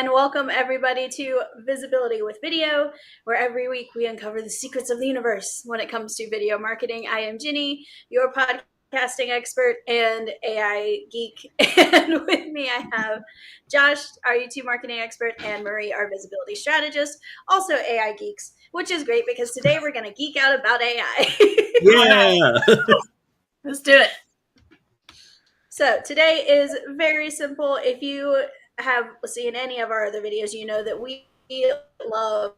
and welcome everybody to Visibility with Video, where every week we uncover the secrets of the universe when it comes to video marketing. I am Ginny, your podcasting expert and AI geek, and with me I have Josh, our YouTube marketing expert, and Marie, our visibility strategist, also AI geeks, which is great because today we're going to geek out about AI. Yeah. Let's do it. So today is very simple. If you have seen any of our other videos, you know that we love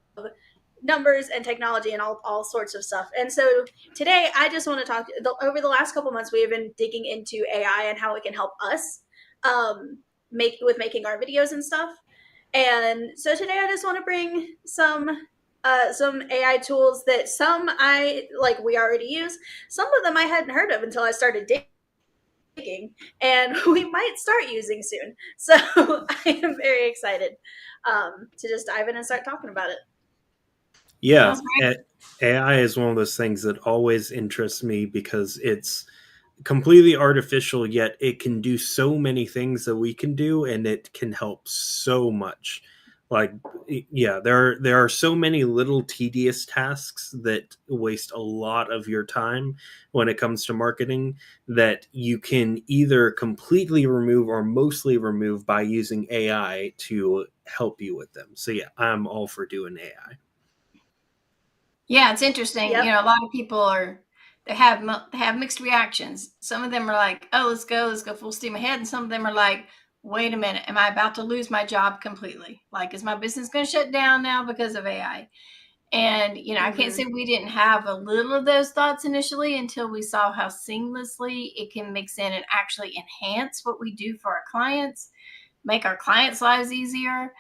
numbers and technology and all sorts of stuff. And so today I just want to talk, over the last couple months, we have been digging into AI and how it can help us making our videos and stuff. And so today I just want to bring some AI tools that we already use. Some of them I hadn't heard of until I started and we might start using soon. So I am very excited to just dive in and start talking about it. Yeah. AI is one of those things that always interests me because it's completely artificial, yet it can do so many things that we can do, and it can help so much. Like, yeah, there are so many little tedious tasks that waste a lot of your time when it comes to marketing that you can either completely remove or mostly remove by using AI to help you with them. So yeah, I'm all for doing AI. Yeah, it's interesting. Yep. A lot of people they have mixed reactions. Some of them are like, "Oh, let's go full steam ahead," and some of them are like, "Wait a minute, am I about to lose my job completely? Like, is my business going to shut down now because of AI?" And I can't say we didn't have a little of those thoughts initially until we saw how seamlessly it can mix in and actually enhance what we do for our clients, make our clients' lives easier.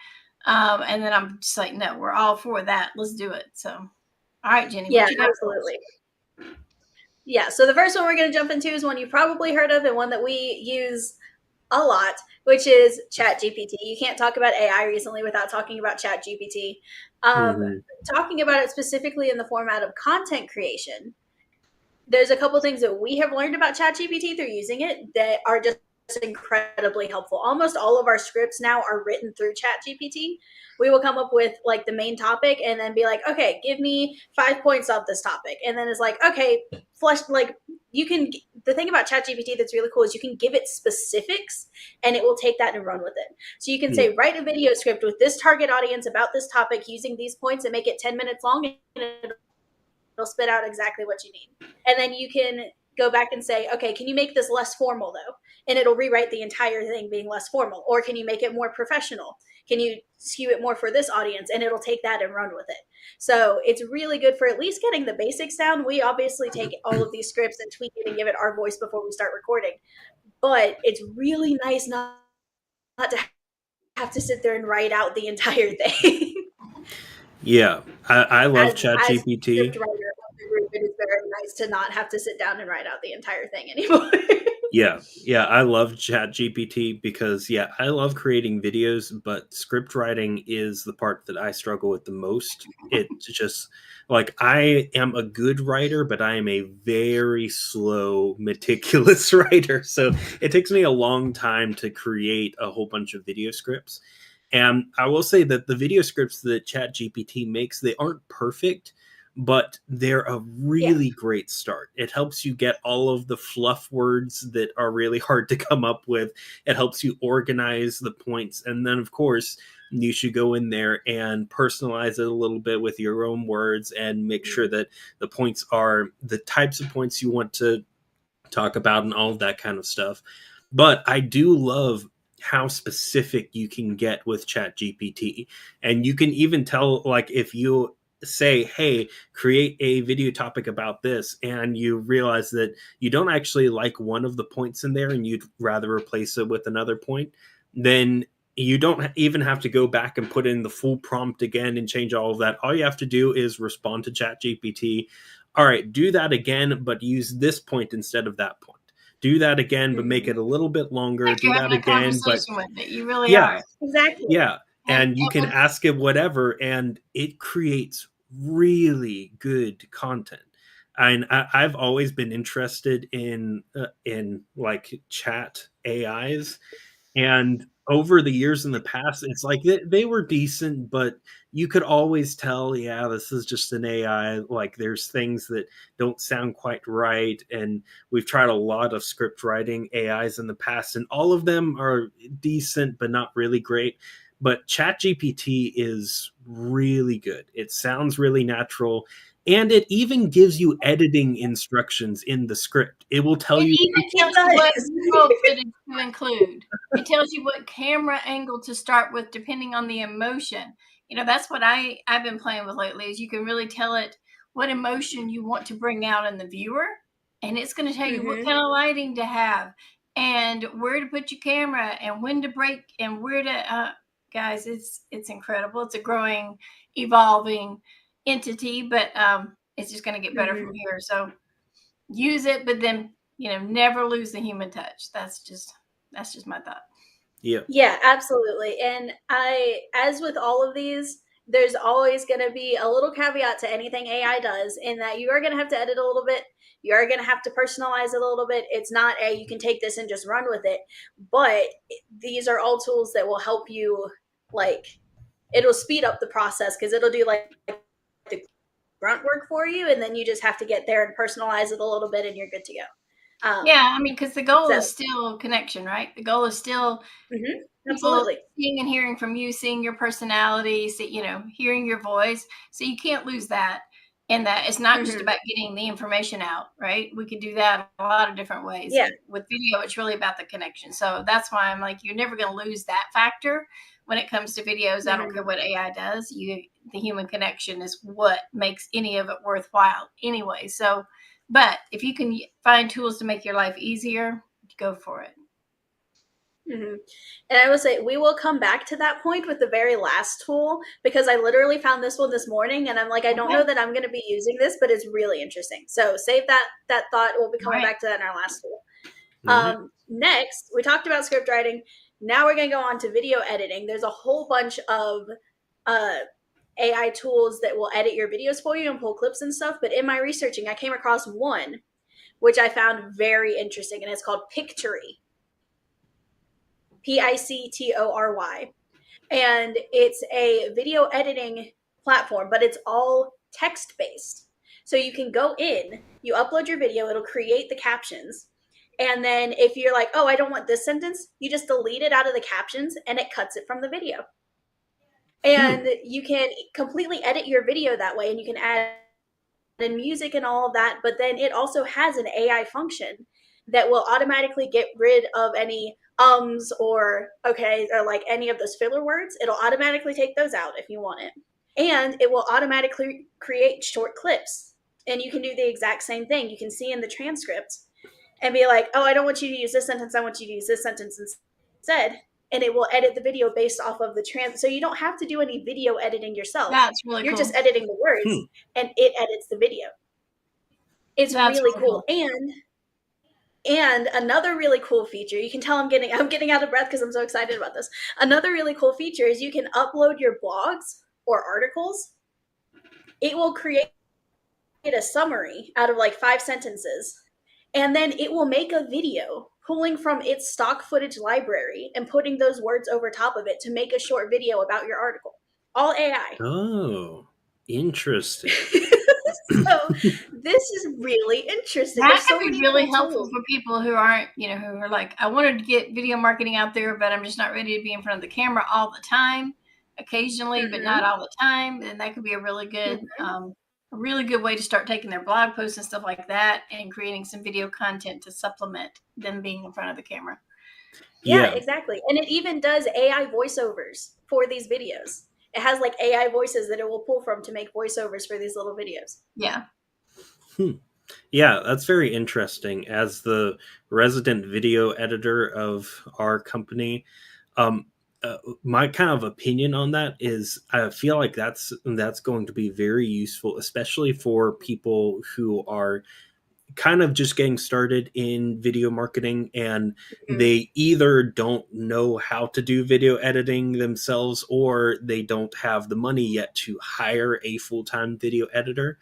And then I'm just like, no, we're all for that. Let's do it. So. All right, Jenny. Yeah, absolutely. Yeah, so the first one we're going to jump into is one you've probably heard of and one that we use a lot, which is ChatGPT. You can't talk about AI recently without talking about ChatGPT. Talking about it specifically in the format of content creation, there's a couple things that we have learned about ChatGPT through using it that are just incredibly helpful. Almost all of our scripts now are written through ChatGPT. We will come up with like the main topic and then be like, okay, give me 5 points of this topic. And then it's like, okay, the thing about ChatGPT that's really cool is you can give it specifics and it will take that and run with it. So you can say, write a video script with this target audience about this topic using these points and make it 10 minutes long, and it'll spit out exactly what you need. And then you can go back and say, okay, can you make this less formal though? And it'll rewrite the entire thing being less formal. Or can you make it more professional? Can you skew it more for this audience? And it'll take that and run with it. So it's really good for at least getting the basics down. We obviously take all of these scripts and tweak it and give it our voice before we start recording. But it's really nice not to have to sit there and write out the entire thing. Yeah, I love ChatGPT. It is very nice to not have to sit down and write out the entire thing anymore. Yeah, I love ChatGPT because I love creating videos, but script writing is the part that I struggle with the most. It's just like I am a good writer, but I am a very slow, meticulous writer. So it takes me a long time to create a whole bunch of video scripts. And I will say that the video scripts that ChatGPT makes, they aren't perfect, but they're a really great start. It helps you get all of the fluff words that are really hard to come up with. It helps you organize the points. And then, of course, you should go in there and personalize it a little bit with your own words and make sure that the points are the types of points you want to talk about and all of that kind of stuff. But I do love how specific you can get with ChatGPT. And you can even tell, like, if you say, hey, create a video topic about this, and you realize that you don't actually like one of the points in there and you'd rather replace it with another point, then you don't even have to go back and put in the full prompt again and change all of that. All you have to do is respond to ChatGPT. All right, do that again, but use this point instead of that point. Do that again, but make it a little bit longer. Like do that again, but you really are. Exactly. Yeah, and you can ask it whatever, and it creates really good content. And I've always been interested in like chat AIs, And over the years in the past, it's like they were decent, but you could always tell, yeah, this is just an AI. Like there's things that don't sound quite right. And we've tried a lot of script writing AIs in the past, and all of them are decent, but not really great. But ChatGPT is really good. It sounds really natural. And it even gives you editing instructions in the script. It will tell It you. even tells you what roll footage to include. It tells you what camera angle to start with, depending on the emotion. You know, that's what I've been playing with lately. Is you can really tell it what emotion you want to bring out in the viewer, and it's going to tell you what kind of lighting to have, and where to put your camera, and when to break, and where to. Guys, it's incredible. It's a growing, evolving entity, but it's just going to get better from here. So use it, but then never lose the human touch. That's just my thought. Yeah, absolutely. And as with all of these, there's always going to be a little caveat to anything AI does, in that you are going to have to edit a little bit. You are going to have to personalize it a little bit. It's not you can take this and just run with it, but these are all tools that will help you. Like, it'll speed up the process, because it'll do like the grunt work for you, and then you just have to get there and personalize it a little bit, and you're good to go. Yeah, I mean, because the goal is still connection, right? The goal is still absolutely seeing and hearing from you, seeing your personality, hearing your voice. So you can't lose that. And that it's not just about getting the information out, right? We can do that a lot of different ways. Yeah. With video, it's really about the connection. So that's why I'm like, you're never going to lose that factor when it comes to videos. I don't care what AI does. The human connection is what makes any of it worthwhile anyway. So, but if you can find tools to make your life easier, go for it. And I will say, we will come back to that point with the very last tool, because I literally found this one this morning, and I'm like, I don't know that I'm going to be using this, but it's really interesting. So save that thought. We'll be coming back to that in our last tool. Next, we talked about script writing. Now we're going to go on to video editing. There's a whole bunch of AI tools that will edit your videos for you and pull clips and stuff. But in my researching, I came across one which I found very interesting, and it's called Pictory. Pictory. And it's a video editing platform, but it's all text-based. So you can go in, you upload your video, it'll create the captions. And then if you're like, oh, I don't want this sentence, you just delete it out of the captions and it cuts it from the video. And you can completely edit your video that way, and you can add in music and all of that. But then it also has an AI function that will automatically get rid of any or like any of those filler words. It'll automatically take those out if you want it. And it will automatically create short clips. And you can do the exact same thing. You can see in the transcript and be like, oh, I don't want you to use this sentence. I want you to use this sentence instead. And it will edit the video based off of the so you don't have to do any video editing yourself. That's really You're cool. just editing the words and it edits the video. It's really cool. And another really cool feature, you can tell I'm getting out of breath because I'm so excited about this. Another really cool feature is you can upload your blogs or articles. It will create a summary out of like 5 sentences, and then it will make a video pulling from its stock footage library and putting those words over top of it to make a short video about your article. All AI. Oh, interesting. So this is really interesting. That could be really helpful for people who aren't, who are like, I wanted to get video marketing out there, but I'm just not ready to be in front of the camera all the time. Occasionally, but not all the time. And that could be a really good, way to start taking their blog posts and stuff like that and creating some video content to supplement them being in front of the camera. Yeah, exactly. And it even does AI voiceovers for these videos. It has like AI voices that it will pull from to make voiceovers for these little videos. Yeah. Yeah, that's very interesting. As the resident video editor of our company, my kind of opinion on that is I feel like that's going to be very useful, especially for people who are kind of just getting started in video marketing, and they either don't know how to do video editing themselves, or they don't have the money yet to hire a full-time video editor.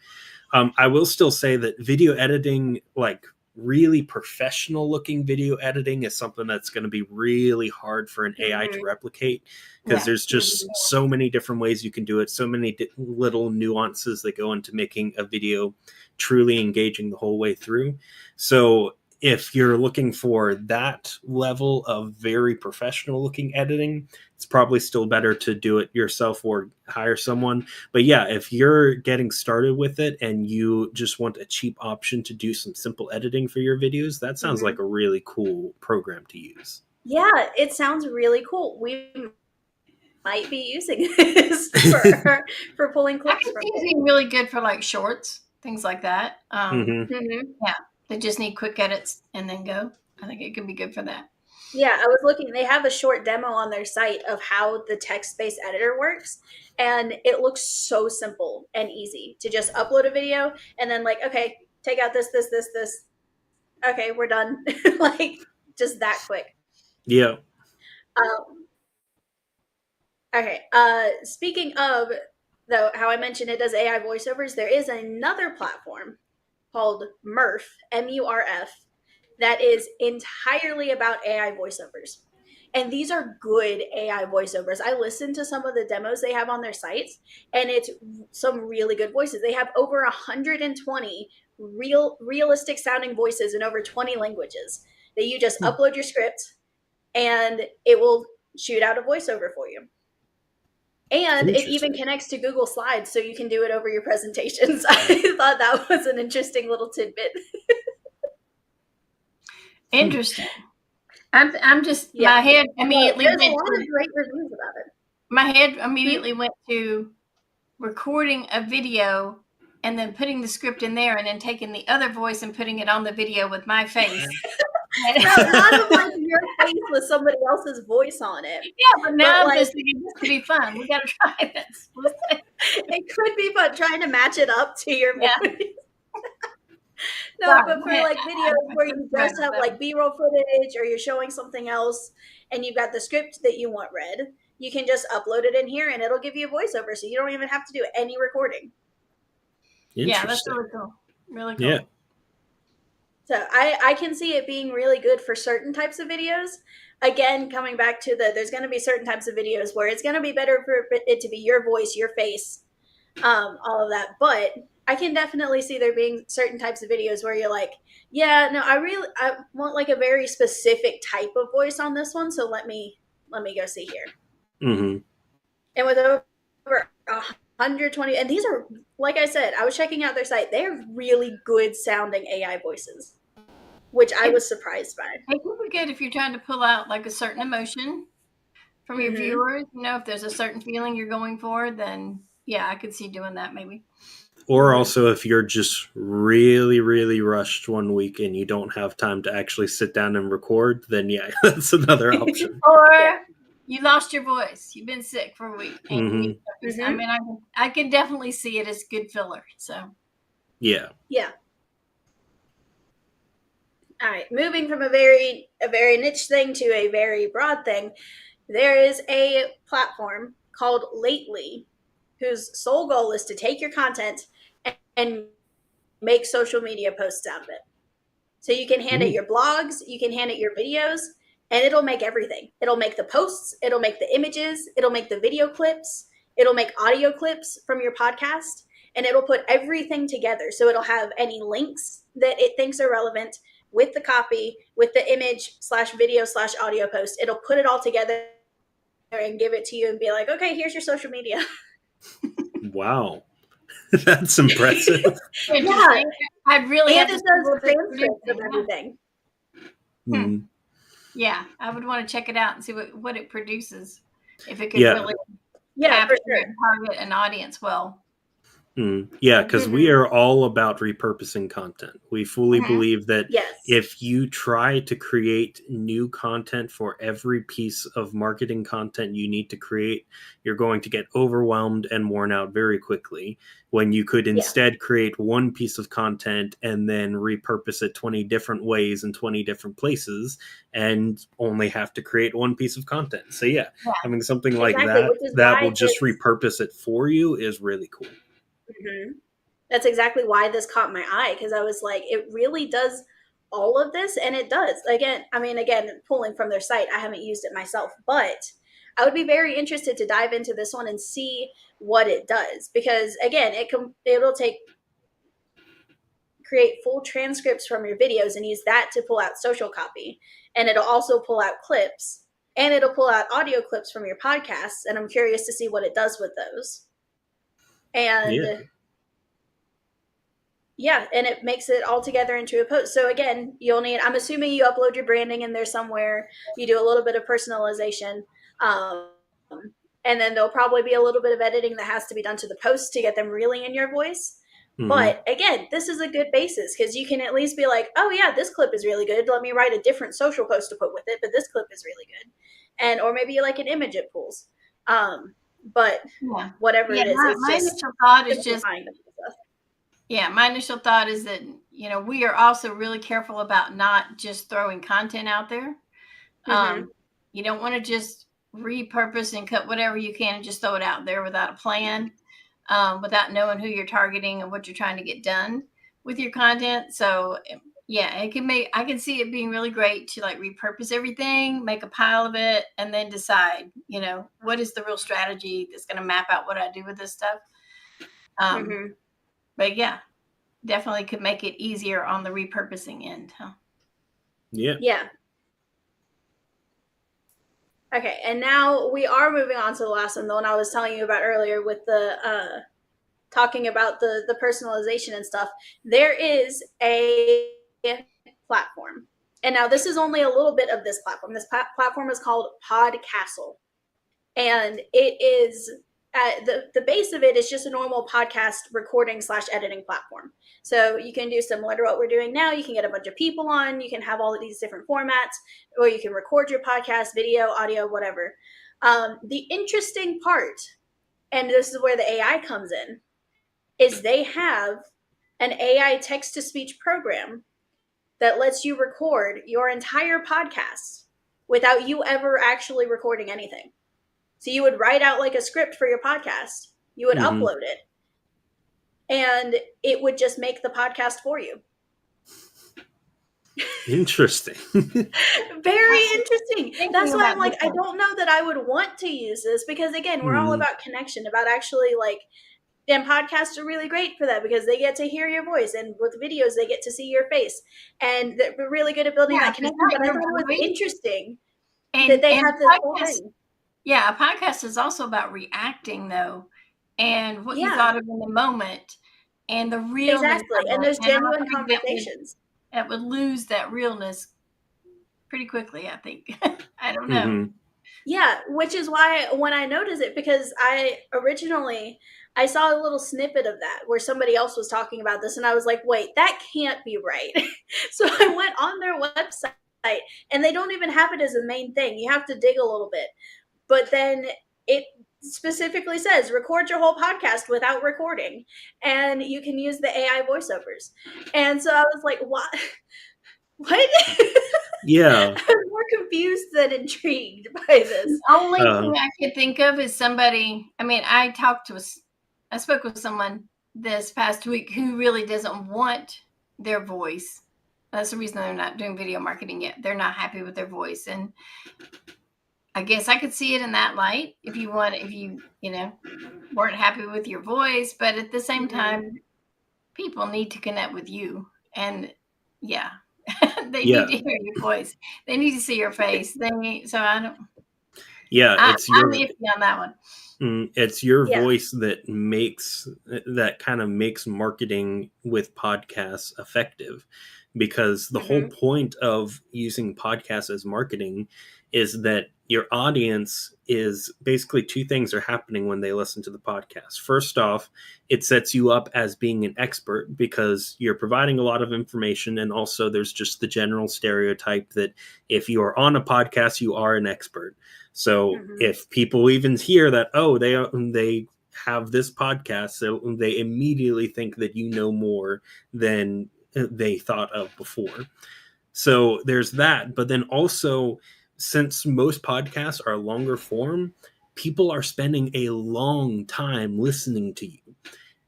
I will still say that video editing, like really professional looking video editing is something that's going to be really hard for an AI to replicate, because there's just so many different ways you can do it, so many little nuances that go into making a video truly engaging the whole way through. So if you're looking for that level of very professional looking editing, it's probably still better to do it yourself or hire someone. But yeah, if you're getting started with it and you just want a cheap option to do some simple editing for your videos, that sounds like a really cool program to use. Yeah, it sounds really cool. We might be using this for pulling I clips can from see it it. being really good for like shorts, things like that. Mhm. They just need quick edits and then go. I think it could be good for that. Yeah, I was looking. They have a short demo on their site of how the text-based editor works, and it looks so simple and easy to just upload a video and then like, okay, take out this. Okay, we're done. Like just that quick. Yeah. Okay. Speaking of though, how I mentioned it does AI voiceovers, there is another platform called Murf, MURF, that is entirely about AI voiceovers. And these are good AI voiceovers. I listened to some of the demos they have on their sites, and it's some really good voices. They have over 120 realistic sounding voices in over 20 languages that you just upload your script and it will shoot out a voiceover for you. And it even connects to Google Slides, so you can do it over your presentations. I thought that was an interesting little tidbit. Interesting. I'm just my head immediately there's went a lot to, of great reviews about it. my head immediately went to recording a video and then putting the script in there and then taking the other voice and putting it on the video with my face. No, not of like your face with somebody else's voice on it. Yeah, but now But, I'm just thinking this could be fun. We got to try this. It could be fun trying to match it up to your voice. No, Right, but for yeah. like videos where you just have like B-roll footage or you're showing something else and you've got the script that you want read, you can just upload it in here and it'll give you a voiceover, so you don't even have to do any recording. Yeah, that's really cool. Really cool. Yeah. So I can see it being really good for certain types of videos. Again, coming back to there's going to be certain types of videos where it's going to be better for it to be your voice, your face, all of that. But I can definitely see there being certain types of videos where you're like, yeah, no, I want like a very specific type of voice on this one. So let me go see here. Mm-hmm. And with over 120, and these are, like I said, I was checking out their site. They are really good sounding AI voices, which I was surprised by. It would be good if you're trying to pull out like a certain emotion from your viewers. You know, if there's a certain feeling you're going for, then yeah, I could see doing that maybe. Or also if you're just really, really rushed one week and you don't have time to actually sit down and record, then yeah, that's another option. Or you lost your voice. You've been sick for a week. And Mm-hmm. I mean, I can definitely see it as good filler. So yeah. All right, moving from a very niche thing to a very broad thing, there is a platform called Lately, whose sole goal is to take your content and make social media posts out of it. So you can hand it your blogs, you can hand it your videos, and it'll make everything. It'll make the posts, it'll make the images, it'll make the video clips, it'll make audio clips from your podcast, and it'll put everything together. So it'll have any links that it thinks are relevant with the copy, with the image / video / audio post. It'll put it all together and give it to you and be like, okay, here's your social media. Wow. That's impressive. Yeah. I'd really And have it to does transcripts of everything. Yeah, I would want to check it out and see what it produces. If it could really for sure. and target an audience well. Yeah, because we are all about repurposing content. We fully believe that if you try to create new content for every piece of marketing content you need to create, you're going to get overwhelmed and worn out very quickly, when you could instead create one piece of content and then repurpose it 20 different ways in 20 different places and only have to create one piece of content. So having something like that will just repurpose it for you is really cool. That's exactly why this caught my eye, because I was like, it really does all of this, and it does. Again, pulling from their site, I haven't used it myself, but I would be very interested to dive into this one and see what it does, because again, it'll create full transcripts from your videos and use that to pull out social copy, and it'll also pull out clips, and it'll pull out audio clips from your podcasts, and I'm curious to see what it does with those. And yeah, and it makes it all together into a post. So again, I'm assuming you upload your branding in there somewhere, you do a little bit of personalization, and then there'll probably be a little bit of editing that has to be done to the post to get them really in your voice. Mm-hmm. But again, this is a good basis, because you can at least be like, oh yeah, this clip is really good, let me write a different social post to put with it, but this clip is really good. Or maybe you like an image it pulls. But whatever it is, my initial thought is just my initial thought is that, we are also really careful about not just throwing content out there. Mm-hmm. You don't want to just repurpose and cut whatever you can and just throw it out there without a plan, without knowing who you're targeting and what you're trying to get done with your content. So I can see it being really great to like repurpose everything, make a pile of it, and then decide, what is the real strategy that's going to map out what I do with this stuff. But definitely could make it easier on the repurposing end. Huh? Yeah. Okay, and now we are moving on to the last one, the one I was telling you about earlier with the talking about the personalization and stuff. There is a platform, and now this is only a little bit of this platform. This platform is called Podcastle, and it is the base of it is just a normal podcast recording / editing platform. So you can do similar to what we're doing now. You can get a bunch of people on, you can have all of these different formats, or you can record your podcast, video, audio, whatever. The interesting part, and this is where the AI comes in, is they have an AI text-to-speech program that lets you record your entire podcast without you ever actually recording anything. So you would write out like a script for your podcast, you would upload it, and it would just make the podcast for you. Interesting. Very interesting. That's why I'm like, I don't know that I would want to use this, because again, we're all about connection, about actually and podcasts are really great for that, because they get to hear your voice, and with videos, they get to see your face, and they're really good at building that connection. But I thought it was interesting that they have this whole thing. Yeah, a podcast is also about reacting, though, and what you thought of in the moment, and the realness. Exactly, and there's genuine conversations. That would lose that realness pretty quickly, I think. I don't know. Yeah, which is why when I noticed it, because I saw a little snippet of that where somebody else was talking about this, and I was like, wait, that can't be right. So I went on their website, and they don't even have it as a main thing. You have to dig a little bit. But then it specifically says, record your whole podcast without recording. And you can use the AI voiceovers. And so I was like, what? What? Yeah. I'm more confused than intrigued by this. The only thing I could think of is somebody, I spoke with someone this past week who really doesn't want their voice. That's the reason they're not doing video marketing yet. They're not happy with their voice. And I guess I could see it in that light if you weren't happy with your voice, but at the same time, people need to connect with you, and they need to hear your voice. They need to see your face. I'm iffy on that one. It's your voice that kind of makes marketing with podcasts effective, because the whole point of using podcasts as marketing is that your audience is basically two things are happening when they listen to the podcast. First off, it sets you up as being an expert, because you're providing a lot of information. And also there's just the general stereotype that if you are on a podcast, you are an expert. So if people even hear that, they have this podcast, so they immediately think that you know more than they thought of before. So there's that. But then also, since most podcasts are longer form, people are spending a long time listening to you.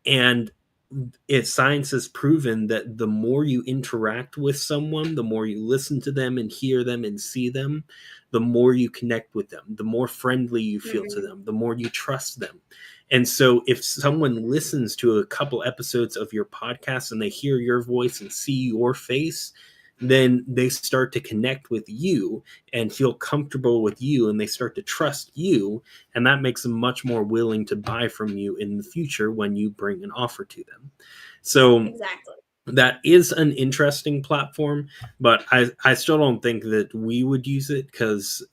And science has proven that the more you interact with someone, the more you listen to them and hear them and see them, the more you connect with them, the more friendly you feel to them, the more you trust them. And so if someone listens to a couple episodes of your podcast and they hear your voice and see your face, then they start to connect with you and feel comfortable with you, and they start to trust you, and that makes them much more willing to buy from you in the future when you bring an offer to them. So Exactly. that is an interesting platform, but I still don't think that we would use it, because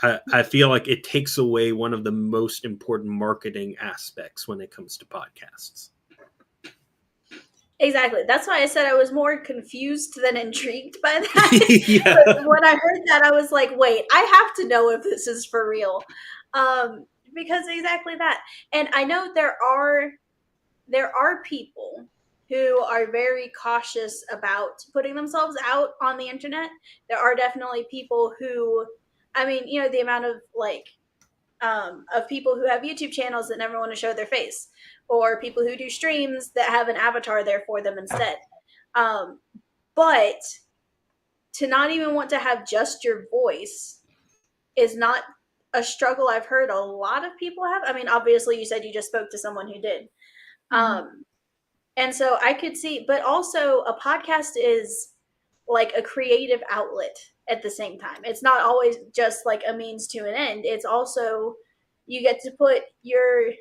I feel like it takes away one of the most important marketing aspects when it comes to podcasts. Exactly. That's why I said I was more confused than intrigued by that. Yeah. But when I heard that, I was like, wait, I have to know if this is for real. Because exactly that. And I know there are people who are very cautious about putting themselves out on the internet. There are definitely people who, I mean, you know, the amount of of people who have YouTube channels that never want to show their face, or people who do streams that have an avatar there for them instead. But to not even want to have just your voice is not a struggle I've heard a lot of people have. I mean, obviously, you said you just spoke to someone who did. And so I could see, but also a podcast is like a creative outlet at the same time. It's not always just like a means to an end. It's also, you get to put your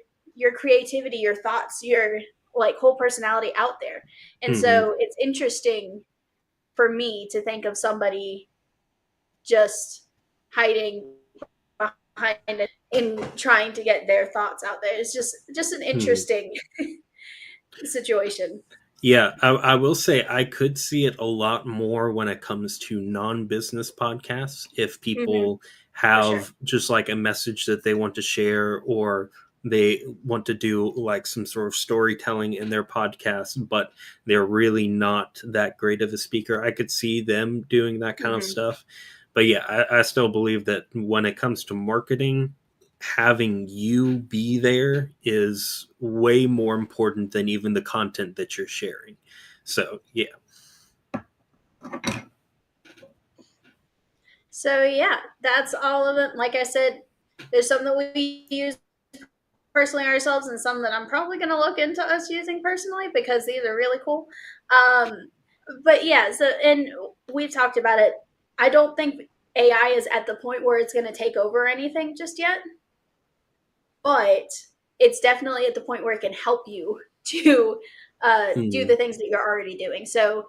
creativity, your thoughts, your like whole personality out there. And so it's interesting for me to think of somebody just hiding behind it in trying to get their thoughts out there. It's just an interesting situation. Yeah, I will say I could see it a lot more when it comes to non-business podcasts. If people have just like a message that they want to share, or they want to do like some sort of storytelling in their podcast, but they're really not that great of a speaker, I could see them doing that kind of stuff. But yeah, I still believe that when it comes to marketing, having you be there is way more important than even the content that you're sharing. So yeah. So yeah, that's all of it. Like I said, there's some that we use personally ourselves, and some that I'm probably going to look into us using personally, because these are really cool. But yeah, so, and we've talked about it. I don't think AI is at the point where it's going to take over anything just yet, but it's definitely at the point where it can help you to do the things that you're already doing. So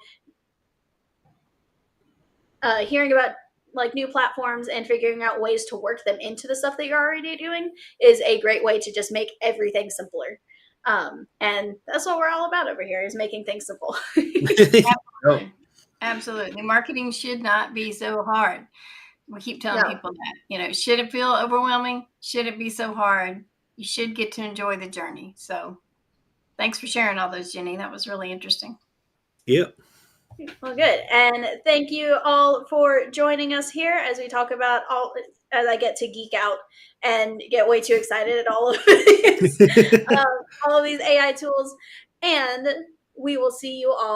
hearing about like new platforms and figuring out ways to work them into the stuff that you're already doing is a great way to just make everything simpler. And that's what we're all about over here, is making things simple. Absolutely. Absolutely. Marketing should not be so hard. We keep telling people that, you know, should it feel overwhelming? Should it be so hard? You should get to enjoy the journey. So thanks for sharing all those, Jenny. That was really interesting. Yep. Well, good. And thank you all for joining us here as we talk about as I get to geek out and get way too excited at all of these AI tools. And we will see you all